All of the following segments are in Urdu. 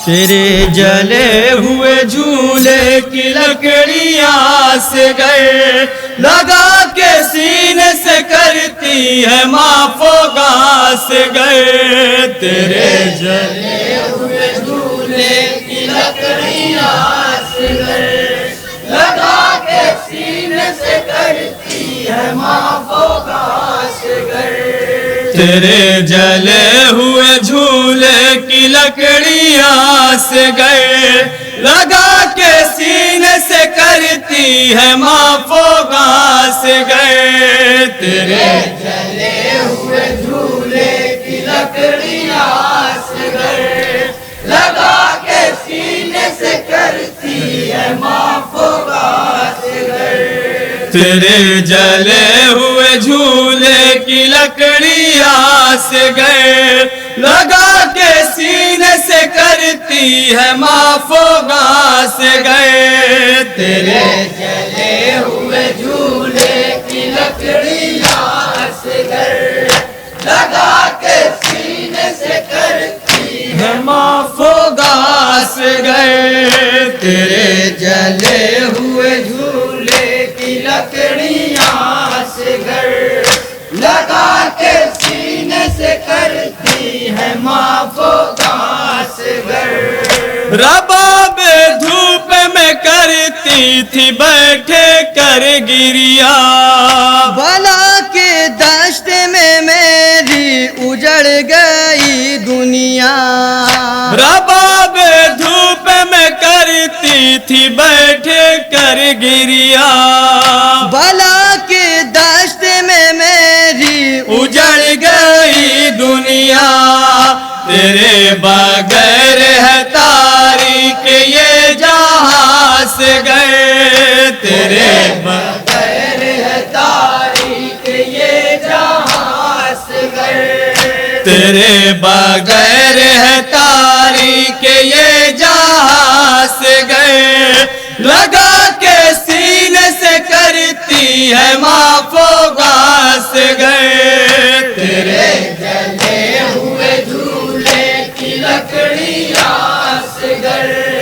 تیرے جلے ہوئے جھولے کی لکڑیاں سے گئے لگا کے سینے سے کرتی ہے معاف و گاس گئے تیرے جلے ہوئے جھولے کی لکڑیاں سے گئے لگا کے سینے سے کرتی ہے معاف و گاس گئے تیرے جلے ہوئے جھولے کی لکڑیاں سے گئے لگا کے سینے سے کرتی ہے معاف و گاس گئے تیرے جلے ہوئے جھولے کی لکڑیاں سے گئے لگا کے سینے سے کرتی ہے معاف و گاس گئے تیرے جلے ہوئے جھولے کی لکڑیاں سے گئے لگا کے سینے سے کرتی ہے معاف و گاس گئے تیرے جلے ہوئے جھولے کی لکڑیاں سے گئے لگا کے سینے سے کرتی ہے معاف و گاس گئے تیرے جلے ہوئے جھولے کی لکڑیاں سے گئے لگا کے سینے سے کرتی ہے معاف و گاس گئے رباب دھوپ میں کرتی تھی بیٹھے کر گریا بلا کے دشت میں میری اجڑ گئی دنیا رباب دھوپ میں کرتی تھی بیٹھے کر گریا بلا کے دشت میں میری اجڑ گئی دنیا تیرے بغیر ہے تاریک یہ جہاں سے گئے تیرے بغیر ہے تاریک یہ جہاں سے گئے تیرے بغیر ہے تاریک یہ جہاں سے گئے لگا کے سینے سے کرتی ہے معاف و گاس گئے تیرے جلے ہوئے جھولے کی لکڑیاں سے گئے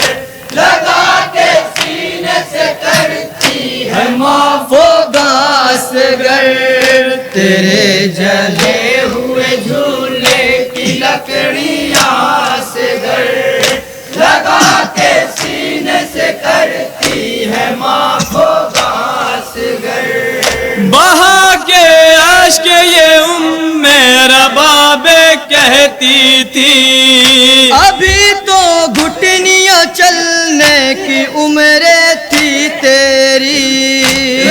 لگا کے سینے سے کرتی ہے معاف و گاس گئے تیرے جلے ہوئے جھولے کی لکڑیاں سے گئے لگا کے سینے سے کرتی ہے معاف و گاس گئے بہا کے عشق یہ رباب کہتی تھی ابھی تو گھٹنیاں چلنے کی عمر تھی تیری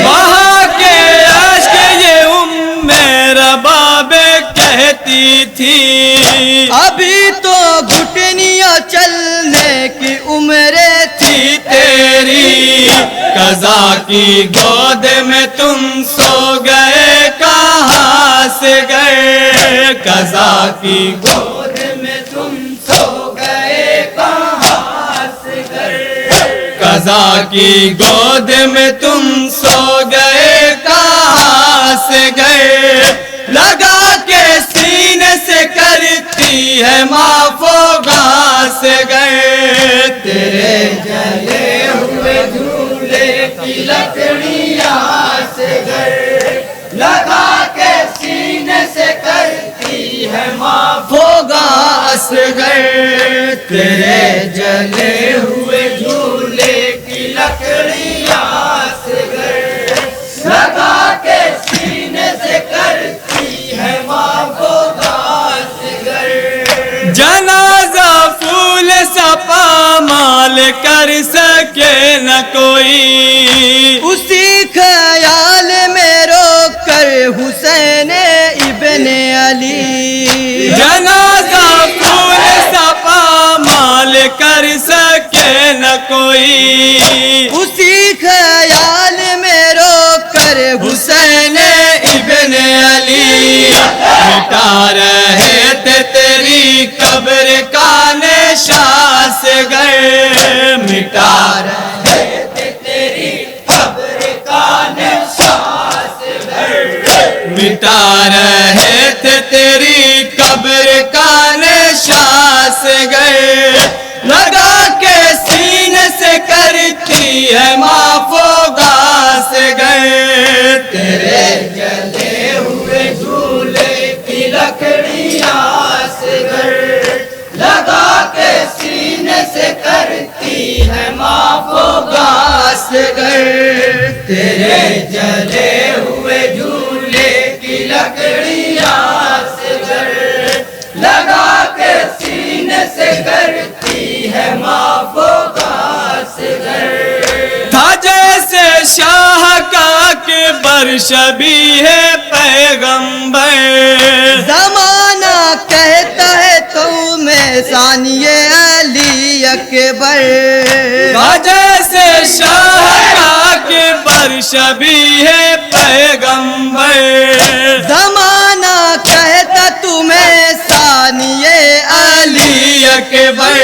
بہا کے عشق یہ رباب کہتی تھی ابھی تو گھٹنیاں چلنے کی عمر تھی تیری قضا کی گود میں تم سو گئے کہاں سے گئے قضا کی گود میں تم سو گئے کہاں سے گئے قضا کی گود میں تم سو گئے کہاں سے گئے لگا کے سینے سے کرتی ہے معاف و گاس گئے تیرے جلے ہوئے جھولے کی لکڑیاں سے گئے لگا کے سینے سے کرتی ہے معاف و گاس گئے تیرے جلے ہوئے جھولے کی لکڑیاں سے گئے لگا کے سینے سے کرتی ہے معاف و گاس گئے جنازہ پھول سپا مال کر سکے نہ کوئی اسی خیال میں رو کر حسین ابن علی جنازہ پھول سپا مال کر سکے نہ کوئی اسی خیال میں رو کر حسین ابن علی مٹا رہے تھے تیری قبر کا نشان سے گئے مٹا رہے تھے تیری قبر کا نشان سے گئے مٹا رہے تھے تیری قبر کا نشان سے گئے کرتی ہے معاف و گاسگر تیرے جلے ہوئے جھولے کی لکڑیاں اصغر لگا کے سینے سے کرتی ہے معاف و گاسگر تھا جیسے شاہ کا کہ برشبیہ پیغمبر زمانہ کہتا ہے تمہیں ثانی علی اکبر جیسے شاہ کا کہ برشبیہ پیغمبر زمانہ کہتا تمہیں ثانی علی اکبر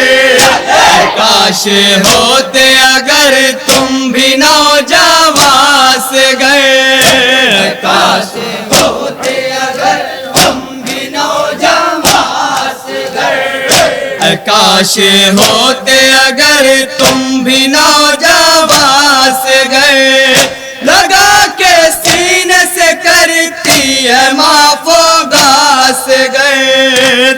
کاش ہوتے اگر تم بھی نوجوان سے گئے کاش ہوتے اگر تم بھی نوجوان سے گئے کاش ہوتے اگر تم بھی نوجوان سے گئے لگا کے سینے سے کرتی ہے معاف و گاسگر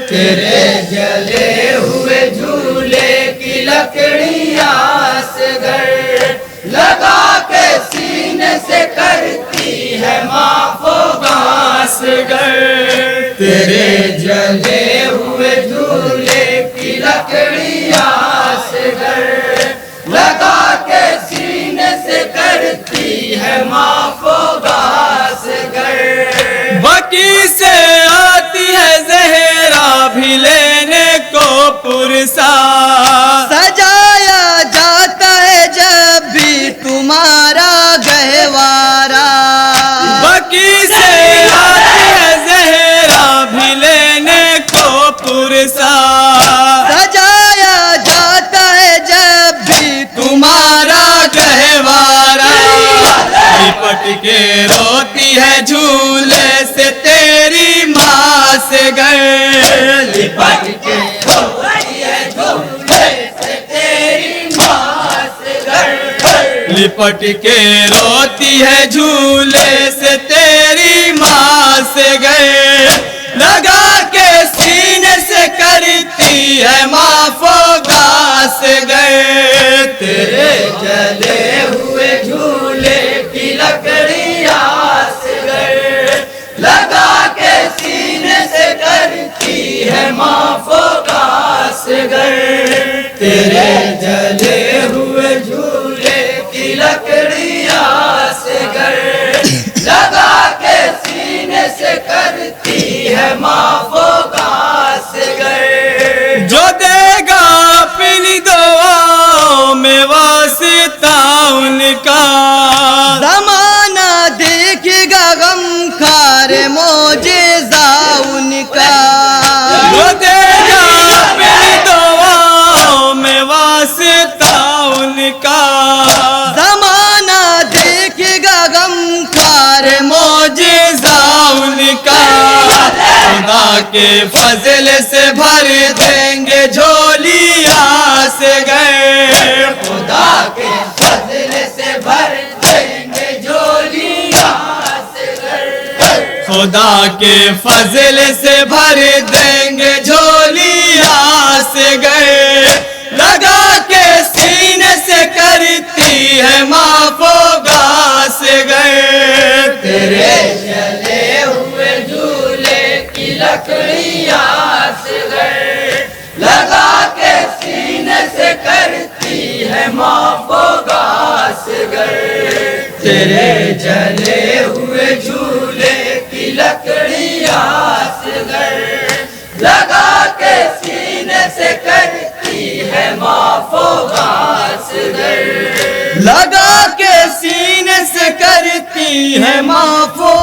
تیرے جلے ہوئے جھولے کی لکڑیاں اصغر لگا کے سینے سے کرتی ہے معاف و گاسگر تیرے جلے ہوئے جھولے کی لکڑیاں اصغر لگا کے سینے سے کرتی ہے معاف و گاسگر بکی سے آتی ہے زہرا بھی لینے کو پرسا سجایا جاتا ہے جب بھی تمہارا گہوارا بکی سے آتی ہے زہرا بھی لینے کو پرسا سجایا جاتا ہے جب بھی تمہارا گہوارا لپٹ کے روتی ہے جھولے سے تیری ماں سے گئے لپٹ کے روتی ہے جھولے سے تیری ماں سے گئے لپٹ کے روتی ہے جھولے سے تیری ماں سے گئے لگا کے سینے سے کرتی ہے معاف و گاسگر تیرے جلے ہوئے جھولے کی لکڑیاں اصغر لگا کے سینے سے کرتی ہے معاف و گاسگر تیرے جلے ہوئے جھولے کی لکڑیاں اصغر لگا کے سینے سے کرتی ہے معاف و گاسگر جو دے گا اپنی دعاؤں میں واسطہ ان کا زمانہ دیکھے گا غم خار معجزہ ان کا جو دے گا اپنی دعاؤں میں واسطہ ان کا زمانہ دیکھے گا غم خار معجزہ ان کا خدا کے فضل سے بھر دیں گے جھولیاں سے گئے خدا کے فضل سے بھر دیں گے جھولیاں سے گئے خدا کے فضل سے بھر دیں گے جھولیاں سے گئے لگا کے سینے سے کرتی ہے معاف و گاسگر تیرے جلے ہوئے جھولے کی لکڑیاں اصغر لگا کے سینے سے کرتی ہے معاف و گاسگر تیرے جلے ہوئے جھولے کی لکڑیاں اصغر لگا کے سینے سے کرتی ہے معاف و گاسگر لگا کے سینے سے کرتی ہے معاف و